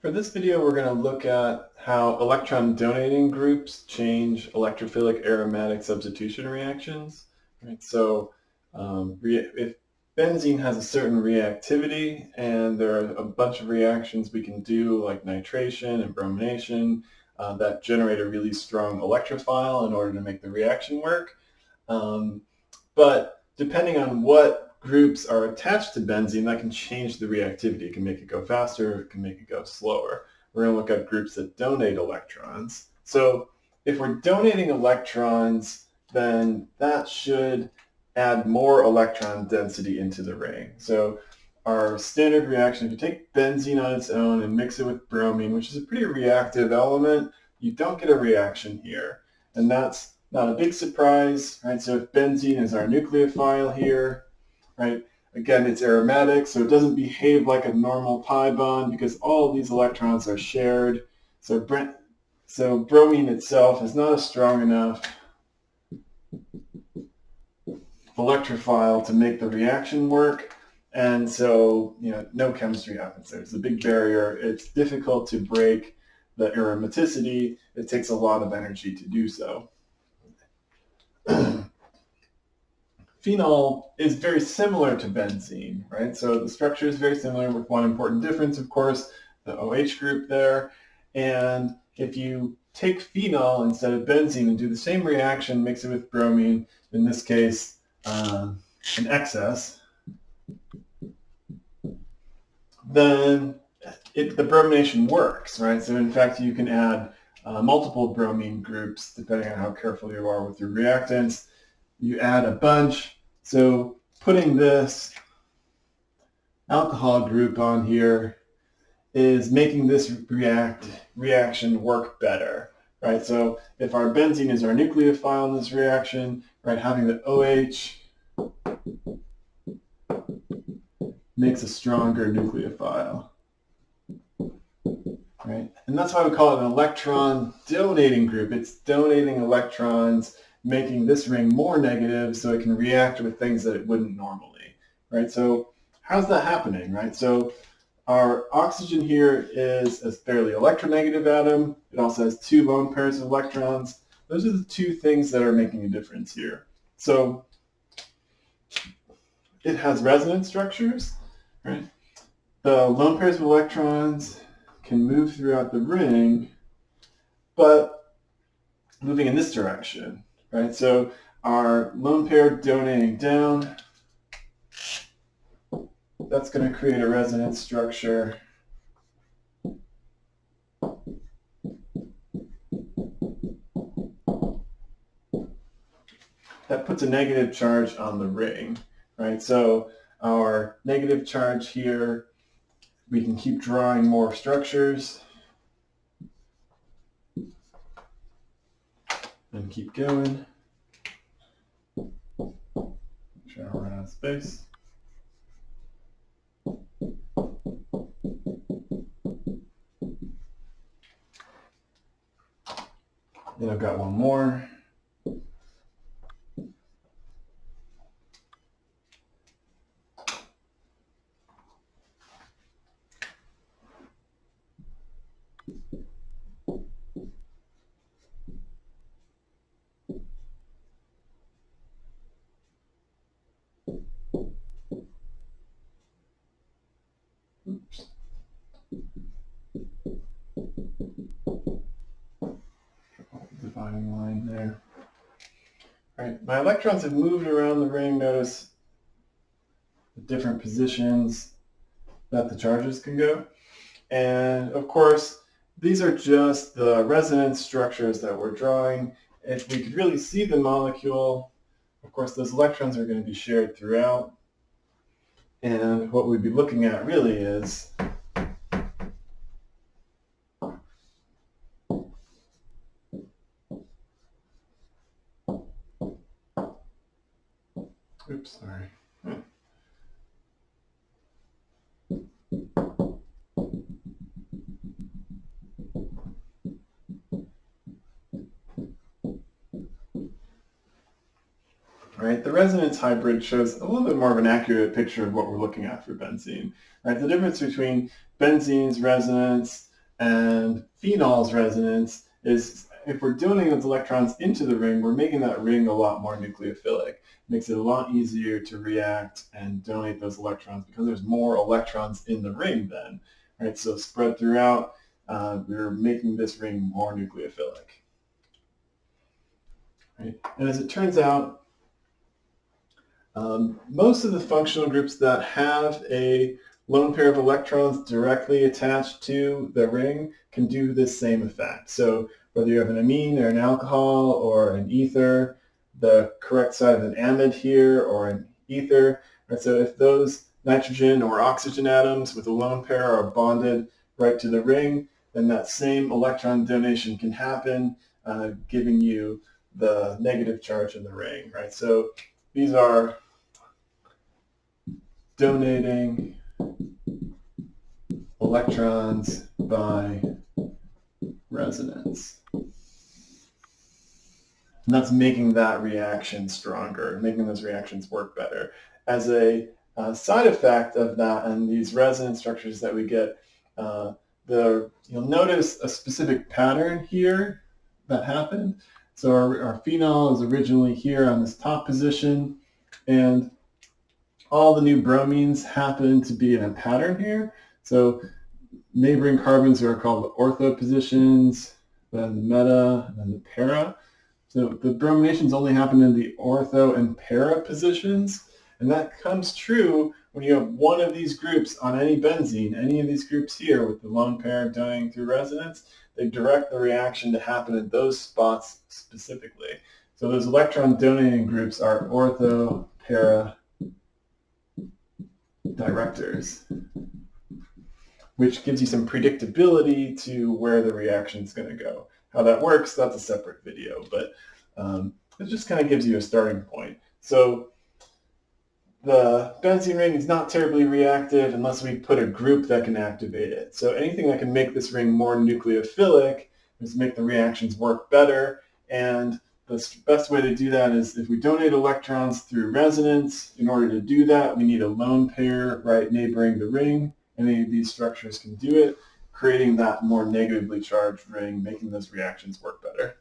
For this video, we're going to look at how electron donating groups change electrophilic aromatic substitution reactions. Right? So if benzene has a certain reactivity and there are a bunch of reactions we can do like nitration and bromination that generate a really strong electrophile in order to make the reaction work. But depending on what groups are attached to benzene, that can change the reactivity. It can make it go faster, it can make it go slower. We're going to look at groups that donate electrons. So if we're donating electrons, then that should add more electron density into the ring. So our standard reaction, if you take benzene on its own and mix it with bromine, which is a pretty reactive element, you don't get a reaction here. And that's not a big surprise, right? So if benzene is our nucleophile here, right? Again, it's aromatic, so it doesn't behave like a normal pi bond because all of these electrons are shared. So bromine itself is not a strong enough electrophile to make the reaction work. And so, no chemistry happens there. It's a big barrier. It's difficult to break the aromaticity. It takes a lot of energy to do so. Phenol is very similar to benzene, right? So the structure is very similar with one important difference, of course, the OH group there. And if you take phenol instead of benzene and do the same reaction, mix it with bromine, in this case, an excess, then the bromination works, right? So in fact, you can add multiple bromine groups depending on how careful you are with your reactants. You add a bunch. So putting this alcohol group on here is making this reaction work better, right? So if our benzene is our nucleophile in this reaction, right, having the OH makes a stronger nucleophile, right? And that's why we call it an electron donating group. It's donating electrons, making this ring more negative so it can react with things that it wouldn't normally, right? So how's that happening, right? So our oxygen here is a fairly electronegative atom. It also has two lone pairs of electrons. Those are the two things that are making a difference here. So it has resonance structures, right? The lone pairs of electrons can move throughout the ring, but moving in this direction. Right, so our lone pair donating down, that's going to create a resonance structure. That puts a negative charge on the ring, right? So our negative charge here, we can keep drawing more structures and keep going. Try to run out of space. Then I've got one more. Oops. Dividing line there. All right, my electrons have moved around the ring. Notice the different positions that the charges can go. And of course, these are just the resonance structures that we're drawing. If we could really see the molecule, of course, those electrons are going to be shared throughout. And what we'd be looking at really is oops, sorry. Right, the resonance hybrid shows a little bit more of an accurate picture of what we're looking at for benzene. Right, the difference between benzene's resonance and phenol's resonance is, if we're donating those electrons into the ring, we're making that ring a lot more nucleophilic. It makes it a lot easier to react and donate those electrons because there's more electrons in the ring then. Right? So spread throughout, we're making this ring more nucleophilic. Right? And as it turns out, most of the functional groups that have a lone pair of electrons directly attached to the ring can do this same effect. So whether you have an amine or an alcohol or an ether, the correct side of an amide here or an ether, right? So if those nitrogen or oxygen atoms with a lone pair are bonded right to the ring, then that same electron donation can happen, giving you the negative charge in the ring, right? So these are donating electrons by resonance. And that's making that reaction stronger, making those reactions work better. As a side effect of that and these resonance structures that we get, you'll notice a specific pattern here that happened. So our phenol is originally here on this top position, and all the new bromines happen to be in a pattern here. So neighboring carbons are called the ortho positions, then the meta, and then the para. So the brominations only happen in the ortho and para positions, and that comes true when you have one of these groups on any benzene, any of these groups here with the lone pair donating through resonance. They direct the reaction to happen in those spots specifically. So those electron donating groups are ortho, para directors, which gives you some predictability to where the reaction is going to go. How that works, that's a separate video, but it just kind of gives you a starting point. So the benzene ring is not terribly reactive unless we put a group that can activate it. So anything that can make this ring more nucleophilic is make the reactions work better, and the best way to do that is if we donate electrons through resonance. In order to do that, we need a lone pair right neighboring the ring. Any of these structures can do it, creating that more negatively charged ring, making those reactions work better.